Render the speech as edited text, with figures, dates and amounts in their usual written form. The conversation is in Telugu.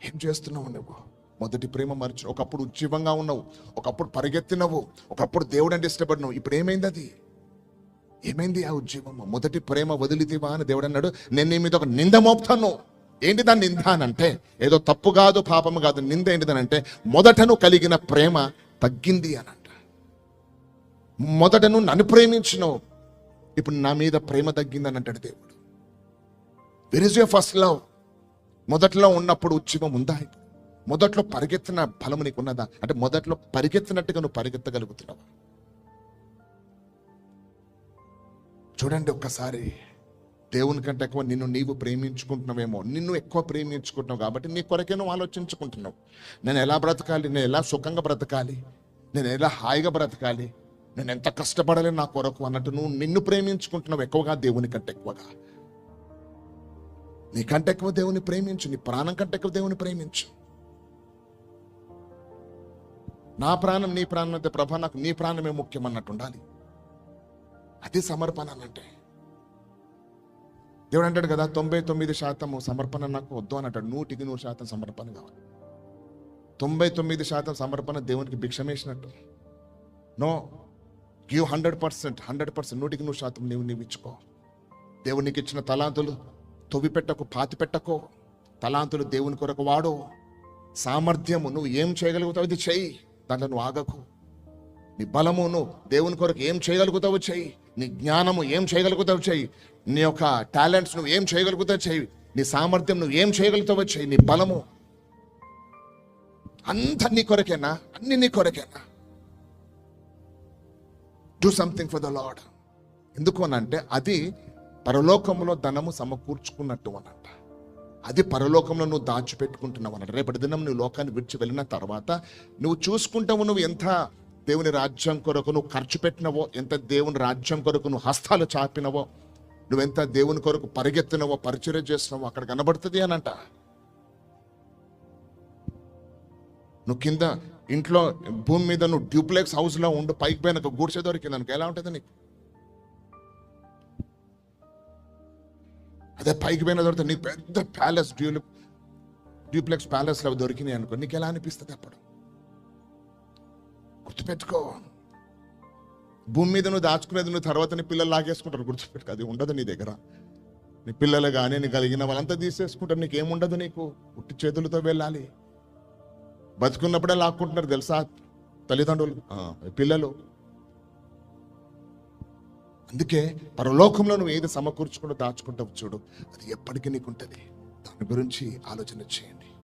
ఏం చేస్తున్నావు నువ్వు? మొదటి ప్రేమ మర్చి, ఒకప్పుడు ఉజ్జీవంగా ఉన్నావు, ఒకప్పుడు పరిగెత్తినవు, ఒకప్పుడు దేవుడు అంటే ఇష్టపడినావు. ఇప్పుడు ఏమైంది? అది ఏమైంది? ఆ ఉజ్జీవము. మొదటి ప్రేమ వదిలితివా అని దేవుడు అన్నాడు. నేను నీ మీద ఒక నింద మోపుతాను. ఏంటి దాని నింద అని అంటే, ఏదో తప్పు కాదు, పాపము కాదు. నింద ఏంటిదనంటే, మొదటను కలిగిన ప్రేమ తగ్గింది అనంట. మొదటను నన్ను ప్రేమించినావు, ఇప్పుడు నా మీద ప్రేమ తగ్గింది అని అంటాడు దేవుడు. Where is your first love? మొదట్లో ఉన్నప్పుడు ఉజ్జీవం ఉందా? మొదట్లో పరిగెత్తిన బలము నీకు ఉన్నదా? అంటే మొదట్లో పరిగెత్తినట్టుగా నువ్వు పరిగెత్తగలుగుతున్నావా? చూడండి ఒక్కసారి, దేవుని కంటే ఎక్కువ నిన్ను నీవు ప్రేమించుకుంటున్నావేమో. నిన్ను ఎక్కువ ప్రేమించుకుంటున్నావు కాబట్టి నీ కొరకే నువ్వు ఆలోచించుకుంటున్నావు. నేను ఎలా బ్రతకాలి, నేను ఎలా సుఖంగా బ్రతకాలి, నేను ఎలా హాయిగా బ్రతకాలి, నేను ఎంత కష్టపడాలి నా కొరకు అన్నట్టు నువ్వు నిన్ను ప్రేమించుకుంటున్నావు ఎక్కువగా, దేవుని కంటే ఎక్కువగా. నీకంటే ఎక్కువ దేవుని ప్రేమించు, నీ ప్రాణం కంటే ఎక్కువ దేవుని ప్రేమించు. నా ప్రాణం నీ ప్రాణం అయితే, ప్రభా నాకు నీ ప్రాణమే ముఖ్యం అన్నట్టు ఉండాలి. అది సమర్పణ అంటే. దేవుడు అంటాడు కదా, 99% సమర్పణ నాకు వద్దు అని అంటాడు. 100% సమర్పణ కావాలి. 99% సమర్పణ దేవునికి భిక్షమేసినట్టు. No, give 100%. 100% నీవు ఇచ్చుకో. దేవుడు నీకు ఇచ్చిన తలాంతులు తొవి పెట్టకు, పాతి పెట్టకో. తలాంతులు దేవుని కొరకు వాడు. సామర్థ్యము నువ్వు ఏం చేయగలుగుతావు ఇది చెయ్యి, దాంట్లో నువ్వు ఆగకు. నీ బలము నువ్వు దేవుని కొరకు ఏం చేయగలుగుతావు చెయ్యి. నీ జ్ఞానము ఏం చేయగలుగుతావు చెయ్యి. నీ యొక్క టాలెంట్స్ నువ్వు ఏం చేయగలుగుతావు చెయ్యి. నీ సామర్థ్యం నువ్వు ఏం చేయగలుగుతావో చెయ్యి. నీ బలము అంత నీ కొరకేనా? అన్ని నీ కొరకేనా? Do something for the lord. ఎందుకు అనంటే అది పరలోకంలో ధనము సమకూర్చుకున్నట్టు అనంట. అది పరలోకంలో నువ్వు దాచిపెట్టుకుంటున్నావు అన్నట్టు. రేపటి దినం నువ్వు లోకాన్ని విడిచి వెళ్ళిన తర్వాత నువ్వు చూసుకుంటావు, నువ్వు ఎంత దేవుని రాజ్యం కొరకు నువ్వు ఖర్చు పెట్టినవో, ఎంత దేవుని రాజ్యం కొరకు నువ్వు హస్తాలు చాపినవో, నువ్వెంత దేవుని కొరకు పరిగెత్తినవో, పరిచర్య చేసినవో అక్కడ కనబడుతుంది అనంట. నువ్వు కింద ఇంట్లో భూమి మీద నువ్వు డ్యూప్లెక్స్ హౌస్లో ఉండు, పైకి పోయిన గూడ్చే దొరికింది అనుకో, ఎలా ఉంటుంది నీకు? అదే పైకి పోయిన దొరికితే నీకు పెద్ద ప్యాలెస్, డ్యూప్లెక్స్ ప్యాలెస్లో దొరికినాయి అనుకో, నీకు ఎలా అనిపిస్తుంది? అప్పుడు గుర్తుపెట్టుకో, భూమి మీద నువ్వు దాచుకునేది నువ్వు తర్వాత నీ పిల్లలు లాగేసుకుంటారు. గుర్తుపెట్టుకో, అది ఉండదు నీ దగ్గర. నీ పిల్లలు కానీ నీ కలిగిన వాళ్ళంతా తీసేసుకుంటారు. నీకేముండదు, నీకు ఉట్టి చేతులతో వెళ్ళాలి. బతుకున్నప్పుడే లాక్కుంటున్నారు తెలుసా తల్లిదండ్రులు, పిల్లలు. అందుకే పరలోకంలో నువ్వు ఏది సమకూర్చుకుంటూ దాచుకుంటావు చూడు, అది ఎప్పటికీ నీకు ఉంటుంది. దాని గురించి ఆలోచన చేయండి.